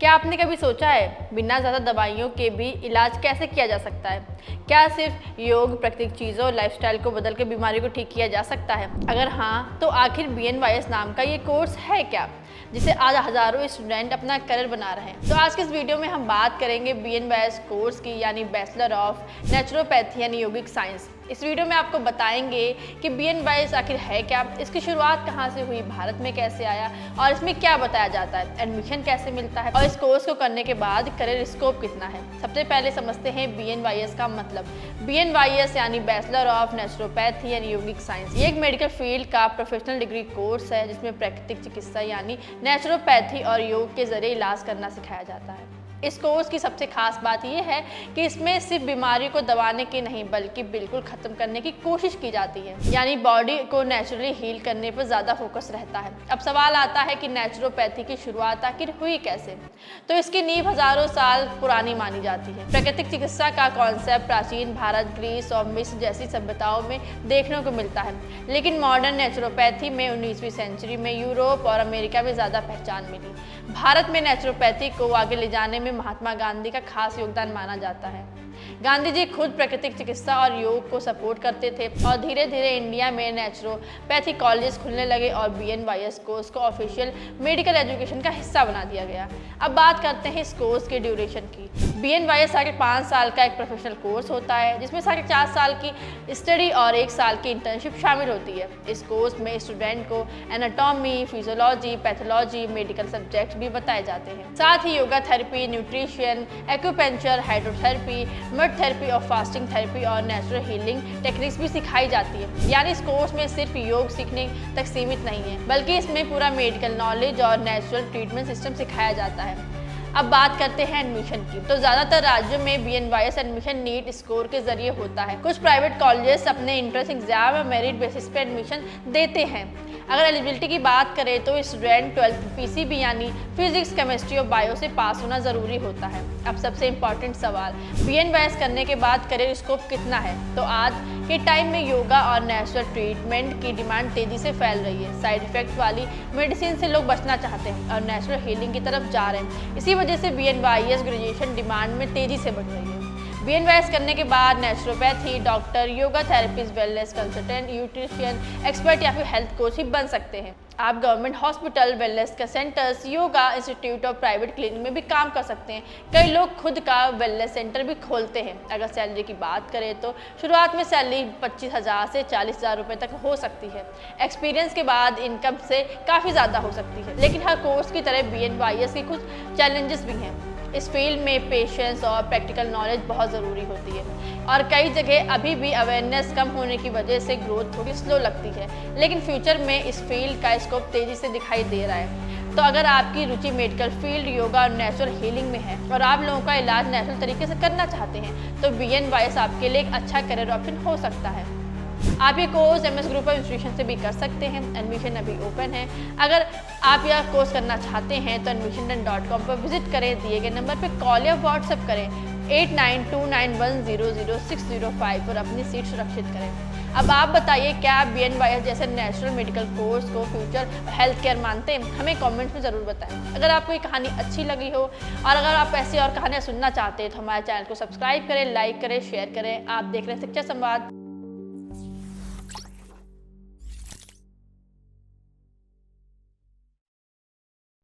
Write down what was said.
क्या आपने कभी सोचा है बिना ज़्यादा दवाइयों के भी इलाज कैसे किया जा सकता है? क्या सिर्फ योग, प्राकृतिक चीज़ों और लाइफस्टाइल को बदल कर बीमारी को ठीक किया जा सकता है? अगर हाँ, तो आखिर BNYS नाम का ये कोर्स है क्या, जिसे आज हज़ारों स्टूडेंट अपना करियर बना रहे हैं? तो आज के इस वीडियो में हम बात करेंगे BNYS कोर्स की, यानी बैचलर ऑफ नेचुरोपैथी यानी योगिक साइंस। इस वीडियो में आपको बताएंगे कि BNYS आखिर है क्या, इसकी शुरुआत कहाँ से हुई, भारत में कैसे आया और इसमें क्या बताया जाता है, एडमिशन कैसे मिलता है और इस कोर्स को करने के बाद करियर स्कोप कितना है। सबसे पहले समझते हैं BNYS का मतलब। BNYS यानी बैचलर ऑफ नेचुरोपैथी यानी योगिक साइंस। ये एक मेडिकल फील्ड का प्रोफेशनल डिग्री कोर्स है जिसमें प्राकृतिक चिकित्सा यानी नेचुरोपैथी और योग के जरिए इलाज करना सिखाया जाता है। इस कोर्स की सबसे खास बात यह है कि इसमें सिर्फ बीमारी को दबाने की नहीं बल्कि बिल्कुल खत्म करने की कोशिश की जाती है, यानी बॉडी को नेचुरली हील करने पर ज़्यादा फोकस रहता है। अब सवाल आता है कि नेचुरोपैथी की शुरुआत आखिर हुई कैसे? तो इसकी नींव हजारों साल पुरानी मानी जाती है। प्राकृतिक चिकित्सा का कॉन्सेप्ट प्राचीन भारत, ग्रीस और मिस्र जैसी सभ्यताओं में देखने को मिलता है, लेकिन मॉडर्न नेचुरोपैथी में 19वीं सेंचुरी में यूरोप और अमेरिका में ज़्यादा पहचान मिली। भारत में नेचुरोपैथी को आगे ले जाने में महात्मा गांधी का खास योगदान माना जाता है। गांधी जी खुद प्राकृतिक चिकित्सा और योग को सपोर्ट करते थे और धीरे धीरे इंडिया में नेचुरोपैथी कॉलेज खुलने लगे और BNYS कोर्स को ऑफिशियल मेडिकल एजुकेशन का हिस्सा बना दिया गया। अब बात करते हैं इस कोर्स के ड्यूरेशन की। BNYS 5.5 साल का एक प्रोफेशनल कोर्स होता है जिसमें 4.5 साल की स्टडी और 1 साल की इंटर्नशिप शामिल होती है। इस कोर्स में स्टूडेंट को anatomy, physiology, pathology, medical subject भी बताए जाते हैं। साथ ही yoga therapy, nutrition, acupuncture, hydrotherapy, mud therapy और फास्टिंग थेरेपी और नेचुरल हीलिंग टेक्निक्स भी सिखाई जाती है। यानी इस कोर्स में सिर्फ योग सीखने तक सीमित नहीं है बल्कि इसमें पूरा मेडिकल नॉलेज और नेचुरल ट्रीटमेंट सिस्टम सिखाया जाता है। अब बात करते हैं एडमिशन की। तो ज़्यादातर राज्यों में BNYS एडमिशन नीट स्कोर के जरिए होता है। कुछ प्राइवेट कॉलेजेस अपने इंट्रेंस एग्जाम और मेरिट बेसिस पे एडमिशन देते हैं। अगर एलिजिबिलिटी की बात करें तो स्टूडेंट 12th PCB यानी फिजिक्स, केमिस्ट्री और बायो से पास होना ज़रूरी होता है। अब सबसे इम्पॉर्टेंट सवाल, BNYS करने के बाद करियर स्कोप कितना है? तो आज के टाइम में योगा और नेचुरल ट्रीटमेंट की डिमांड तेज़ी से फैल रही है। साइड इफेक्ट वाली मेडिसिन से लोग बचना चाहते हैं और नेचुरल हीलिंग की तरफ जा रहे हैं। इसी वजह से BNYS ग्रेजुएशन डिमांड में तेज़ी से बढ़ रही है। BNYS करने के बाद naturopathy doctor, yoga therapist, wellness consultant, nutrition expert या फिर हेल्थ कोच ही बन सकते हैं। आप गवर्नमेंट हॉस्पिटल, वेलनेस का सेंटर्स, योगा इंस्टीट्यूट और प्राइवेट क्लिनिक में भी काम कर सकते हैं। कई लोग खुद का वेलनेस सेंटर भी खोलते हैं। अगर सैलरी की बात करें तो शुरुआत में सैलरी 25,000 से 40,000 रुपये तक हो सकती है। एक्सपीरियंस के बाद इनकम से काफ़ी ज़्यादा हो सकती है। लेकिन हर कोर्स की तरह BNYS के कुछ चैलेंजेस भी हैं। इस फील्ड में पेशेंस और प्रैक्टिकल नॉलेज बहुत ज़रूरी होती है और कई जगह अभी भी अवेयरनेस कम होने की वजह से ग्रोथ थोड़ी स्लो लगती है। लेकिन फ्यूचर में इस फील्ड का स्कोप तेज़ी से दिखाई दे रहा है। तो अगर आपकी रुचि मेडिकल फील्ड, योगा और नेचुरल हीलिंग में है और आप लोगों का इलाज नेचुरल तरीके से करना चाहते हैं तो BNYS आपके लिए एक अच्छा करियर ऑप्शन हो सकता है। आप ये course MS group of institution से भी कर सकते हैं। एडमिशन अभी ओपन है। अगर आप यह कोर्स करना चाहते हैं तो admissionden.com पर विजिट करें, दिए गए नंबर पर कॉल या व्हाट्सएप करें 8929100605 और अपनी सीट सुरक्षित करें। अब आप बताइए, क्या आप BNYS जैसे नेचुरल मेडिकल कोर्स को फ्यूचर हेल्थ केयर मानते हैं? हमें कमेंट्स में ज़रूर बताएं। अगर आपको ये कहानी अच्छी लगी हो और अगर आप ऐसी और कहानियाँ सुनना चाहते हैं तो हमारे चैनल को सब्सक्राइब करें, लाइक करें, शेयर करें। आप देख रहे हैं शिक्षा संवाद।